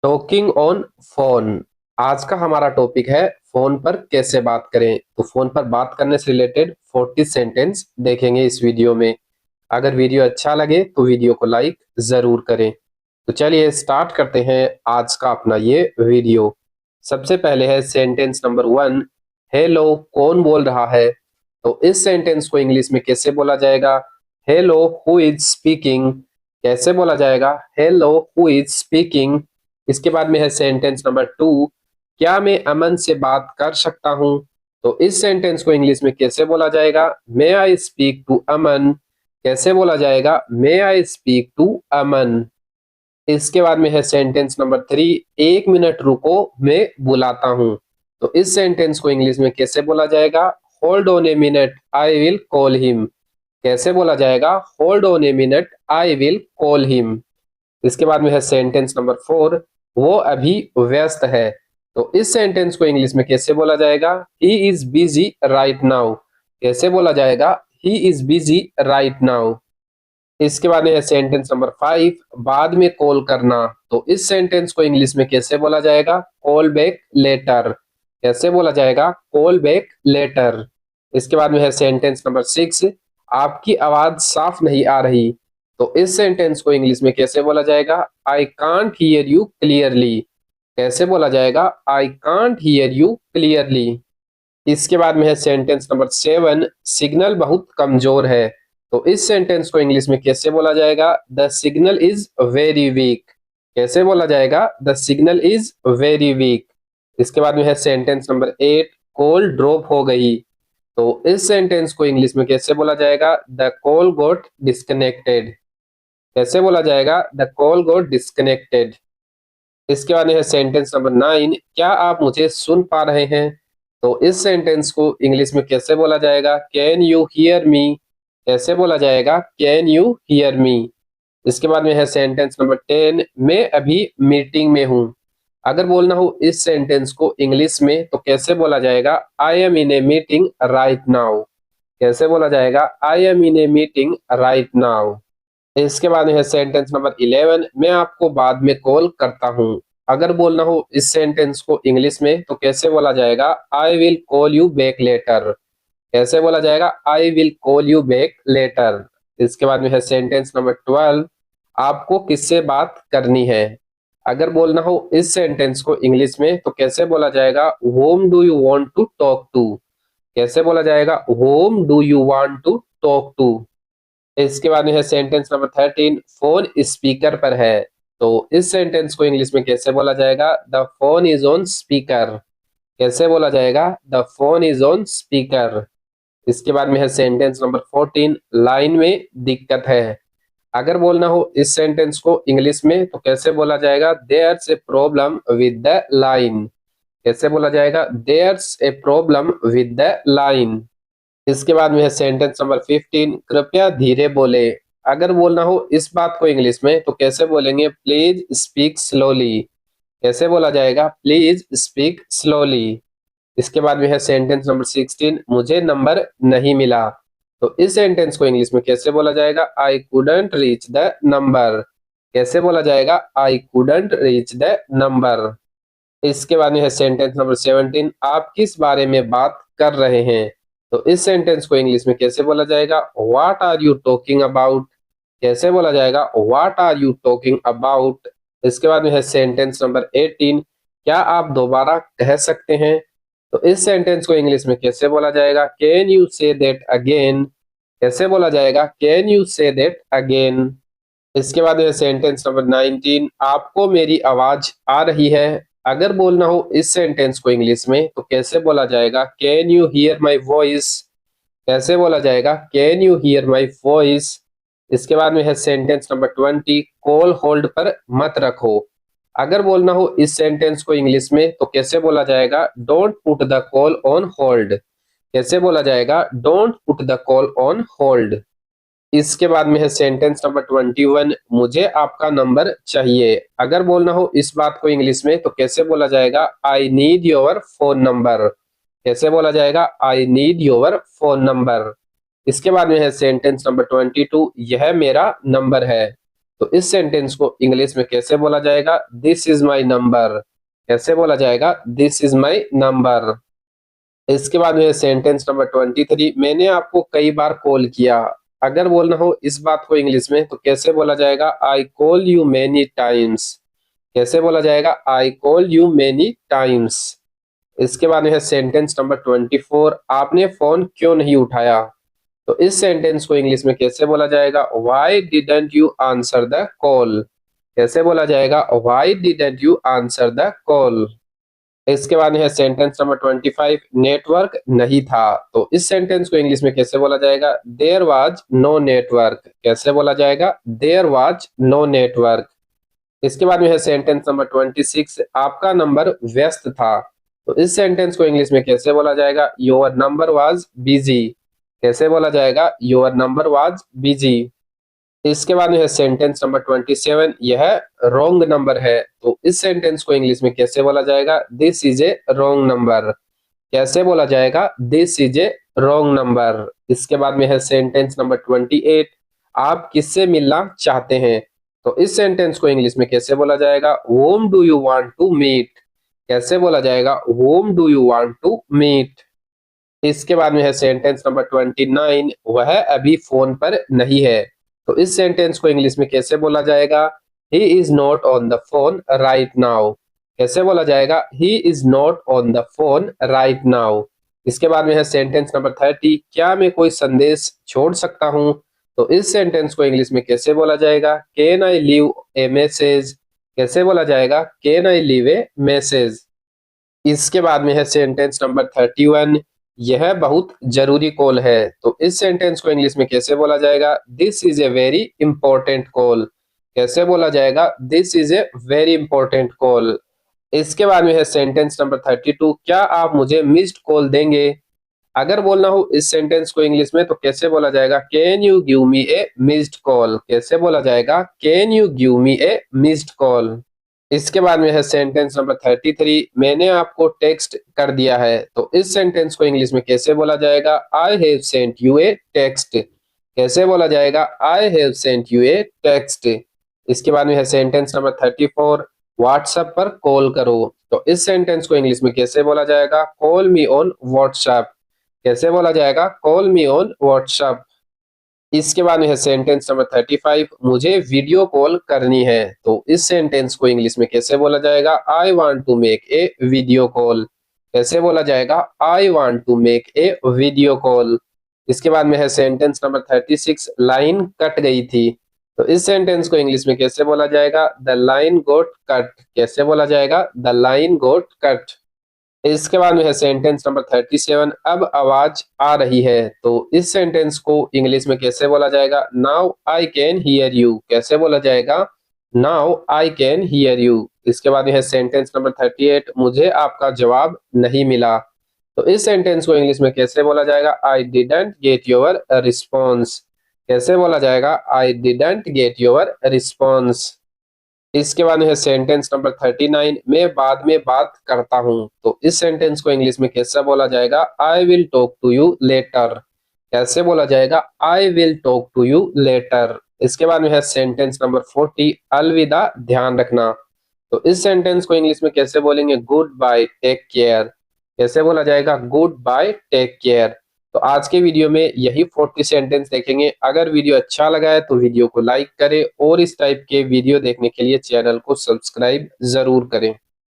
Talking on phone. आज का हमारा टॉपिक है फोन पर कैसे बात करें। तो फोन पर बात करने से रिलेटेड 40 सेंटेंस देखेंगे इस वीडियो में। अगर वीडियो अच्छा लगे तो वीडियो को लाइक जरूर करें। तो चलिए स्टार्ट करते हैं आज का अपना ये वीडियो। सबसे पहले है सेंटेंस नंबर 1। हेलो, कौन बोल रहा है? तो इस सेंटेंस को इंग्लिश में कैसे बोला जाएगा? Hello, who is speaking? कैसे बोला जाएगा? Hello, who is speaking? इसके बाद में है सेंटेंस नंबर 2। क्या मैं अमन से बात कर सकता हूं? तो इस सेंटेंस को इंग्लिश में कैसे बोला जाएगा? मे आई स्पीक टू अमन? कैसे बोला जाएगा? मे आई स्पीक टू अमन? इसके बाद में है सेंटेंस नंबर 3। 1 मिनट रुको, मैं बुलाता हूं। तो इस सेंटेंस को इंग्लिश में कैसे बोला जाएगा? Hold on a minute, I will call him. कैसे बोला जाएगा? Hold on a minute, I will call him. इसके बाद में है सेंटेंस नंबर 4। वो अभी व्यस्त है। तो इस सेंटेंस को इंग्लिश में कैसे बोला जाएगा? He is busy right now. कैसे बोला जाएगा? He is busy right now. इसके बाद में है सेंटेंस नंबर 5। बाद में कॉल करना। तो इस सेंटेंस को इंग्लिश में कैसे बोला जाएगा? Call back later. कैसे बोला जाएगा? Call back later. इसके बाद में है सेंटेंस नंबर 6। आपकी आवाज साफ नहीं आ रही। तो इस सेंटेंस को इंग्लिश में कैसे बोला जाएगा? I can't hear you clearly. कैसे बोला जाएगा? I can't hear you clearly. इसके बाद में है सेंटेंस नंबर 7। सिग्नल बहुत कमजोर है। तो इस सेंटेंस को इंग्लिश में कैसे बोला जाएगा? The signal is very weak. कैसे बोला जाएगा? The signal is very weak. इसके बाद में है सेंटेंस नंबर 8। कॉल ड्रॉप हो गई। तो इस सेंटेंस को इंग्लिश में कैसे बोला जाएगा? The call got disconnected. कैसे बोला जाएगा? The call got disconnected. इसके बाद है सेंटेंस नंबर 9। क्या आप मुझे सुन पा रहे हैं? तो इस सेंटेंस को इंग्लिश में कैसे बोला जाएगा? Can you hear me? कैसे बोला जाएगा? Can you hear me? इसके बाद में है सेंटेंस नंबर 10। मैं अभी मीटिंग में हूं। अगर बोलना हो इस सेंटेंस को इंग्लिश में तो कैसे बोला जाएगा? I am in a meeting right now. कैसे बोला जाएगा? I am in a meeting right now. इसके बाद में है सेंटेंस नंबर 11। मैं आपको बाद में कॉल करता हूं। अगर बोलना हो इस सेंटेंस को इंग्लिश में तो कैसे बोला जाएगा? I will call you back later. कैसे बोला जाएगा? I will call you back later. इसके बाद में है सेंटेंस नंबर 12। आपको किससे बात करनी है? अगर बोलना हो इस सेंटेंस को इंग्लिश में तो कैसे बोला जाएगा? Whom do you want to talk to? कैसे बोला जाएगा? Whom do you want to talk to? इसके बाद में है सेंटेंस नंबर 13। फोन स्पीकर पर है। तो इस सेंटेंस को इंग्लिश में कैसे बोला जाएगा? The phone is on speaker. कैसे बोला जाएगा? The phone is on speaker. इसके बाद में है सेंटेंस नंबर 14। लाइन में दिक्कत है। अगर बोलना हो इस सेंटेंस को इंग्लिश में तो कैसे बोला जाएगा? There's a problem with the line. कैसे बोला जाएगा? There's a problem with the line. इसके बाद में है सेंटेंस नंबर 15। कृपया धीरे बोले। अगर बोलना हो इस बात को इंग्लिश में तो कैसे बोलेंगे? Please speak slowly. कैसे बोला जाएगा? Please speak slowly. इसके बाद में है सेंटेंस नंबर 16। मुझे नंबर नहीं मिला। तो इस सेंटेंस को इंग्लिश में कैसे बोला जाएगा? I couldn't reach the number. कैसे बोला जाएगा? I couldn't reach the number. इसके बाद में है सेंटेंस नंबर 17। आप किस बारे में बात कर रहे हैं? तो इस सेंटेंस को इंग्लिश में कैसे बोला जाएगा? What are you talking about? कैसे बोला जाएगा? What are you talking about? इसके बाद में है सेंटेंस नंबर 18। क्या आप दोबारा कह सकते हैं? तो इस सेंटेंस को इंग्लिश में कैसे बोला जाएगा? Can you say that again? कैसे बोला जाएगा? Can you say that again? इसके बाद में सेंटेंस नंबर 19। आपको मेरी आवाज आ रही है। अगर बोलना हो इस सेंटेंस को इंग्लिश में तो कैसे बोला जाएगा? Can you here my voice? कैसे बोला जाएगा? Can you here my voice? इसके बाद में है सेंटेंस नंबर 20। कॉल होल्ड पर मत रखो। अगर बोलना हो इस सेंटेंस को इंग्लिश में तो कैसे बोला जाएगा? Don't put the call on hold. कैसे बोला जाएगा? Don't put the call on hold. इसके बाद में है सेंटेंस नंबर 21। मुझे आपका नंबर चाहिए। अगर बोलना हो इस बात को इंग्लिश में तो कैसे बोला जाएगा? I need your phone number. कैसे बोला जाएगा? I need your phone number. इसके बाद में है सेंटेंस नंबर 22। यह मेरा नंबर है। तो इस सेंटेंस को इंग्लिश में कैसे बोला जाएगा? This is my number. कैसे बोला जाएगा? This is my number. इसके बाद में सेंटेंस नंबर 23, मैंने आपको कई बार कॉल किया। अगर बोलना हो इस बात को इंग्लिश में तो कैसे बोला जाएगा? I call you many times. कैसे बोला जाएगा? I call you many times. इसके बाद में है सेंटेंस नंबर 24, आपने फोन क्यों नहीं उठाया? तो इस सेंटेंस को इंग्लिश में कैसे बोला जाएगा? Why didn't you answer the call. कैसे बोला जाएगा? Why didn't you answer the call. इसके बाद है सेंटेंस नंबर 25, नेटवर्क नहीं था। तो इस सेंटेंस को इंग्लिश में कैसे बोला जाएगा? There was no network. कैसे बोला जाएगा? There was no network. इसके बाद में है सेंटेंस नंबर 26, आपका नंबर व्यस्त था। तो इस सेंटेंस को इंग्लिश में कैसे बोला जाएगा? Your number was busy. कैसे बोला जाएगा? Your number was busy. इसके बाद में है सेंटेंस नंबर 27, यह रॉन्ग नंबर है। तो इस सेंटेंस को इंग्लिश में कैसे बोला जाएगा? This is a wrong number. कैसे बोला जाएगा? This is a wrong number. इसके बाद में है सेंटेंस नंबर 28, आप किससे मिलना चाहते हैं? तो इस सेंटेंस को इंग्लिश में कैसे बोला जाएगा? whom do you want to meet। कैसे बोला जाएगा? whom do you want to meet। इसके बाद में है सेंटेंस नंबर 29, वह अभी फोन पर नहीं है। तो इस सेंटेंस को इंग्लिश में कैसे बोला जाएगा? He is not on the phone right now. कैसे बोला जाएगा? He is not on the phone right now. इसके बाद में है सेंटेंस नंबर 30, क्या मैं कोई संदेश छोड़ सकता हूं? तो इस सेंटेंस को इंग्लिश में कैसे बोला जाएगा? Can I leave A message. कैसे बोला जाएगा? Can I leave A message. इसके बाद में है सेंटेंस नंबर 31, यह बहुत जरूरी कॉल है। तो इस सेंटेंस को इंग्लिश में कैसे बोला जाएगा? This is a very important call. कैसे बोला जाएगा? This is a very important call. इसके बाद में है सेंटेंस नंबर 32, क्या आप मुझे मिस्ड कॉल देंगे? अगर बोलना हो इस सेंटेंस को इंग्लिश में तो कैसे बोला जाएगा? Can you give me A missed call. कैसे बोला जाएगा? Can you give me A missed call. इसके बाद में है सेंटेंस नंबर 33, मैंने आपको टेक्स्ट कर दिया है। तो इस सेंटेंस को इंग्लिश में कैसे बोला जाएगा? I have sent U A text. कैसे बोला जाएगा? I have sent U A text. इसके बाद में है सेंटेंस नंबर 34, व्हाट्सएप पर कॉल करो। तो इस सेंटेंस को इंग्लिश में कैसे बोला जाएगा? Call me on WhatsApp. कैसे बोला जाएगा? Call me on WhatsApp. इसके बाद में है सेंटेंस नंबर 35, मुझे वीडियो कॉल करनी है। तो इस सेंटेंस को इंग्लिश में कैसे बोला जाएगा? I want to make a video call. कैसे बोला जाएगा? I want to make a video call. इसके बाद में है सेंटेंस नंबर 36, लाइन कट गई थी। तो इस सेंटेंस को इंग्लिश में कैसे बोला जाएगा? The line got cut. कैसे बोला जाएगा? The line got cut. इसके बाद में है सेंटेंस नंबर 37, अब आवाज आ रही है। तो इस सेंटेंस को इंग्लिश में कैसे बोला जाएगा? Now I can hear you. कैसे बोला जाएगा? Now I can hear you. इसके बाद में है सेंटेंस नंबर 38, मुझे आपका जवाब नहीं मिला। तो इस सेंटेंस को इंग्लिश में कैसे बोला जाएगा? I didn't get your response. कैसे बोला जाएगा? I didn't get your response. इसके बाद है सेंटेंस नंबर 39, मैं बाद में बात करता हूं। तो इस सेंटेंस को इंग्लिश में कैसे बोला जाएगा? I will talk to you later. कैसे बोला जाएगा? I will talk to you later. इसके बाद में है सेंटेंस नंबर 40, अलविदा ध्यान रखना। तो इस सेंटेंस को इंग्लिश में कैसे बोलेंगे? Goodbye take care. कैसे बोला जाएगा? Goodbye take care. तो आज के वीडियो में यही 40 सेंटेंस देखेंगे। अगर वीडियो अच्छा लगा है तो वीडियो को लाइक करें और इस टाइप के वीडियो देखने के लिए चैनल को सब्सक्राइब जरूर करें।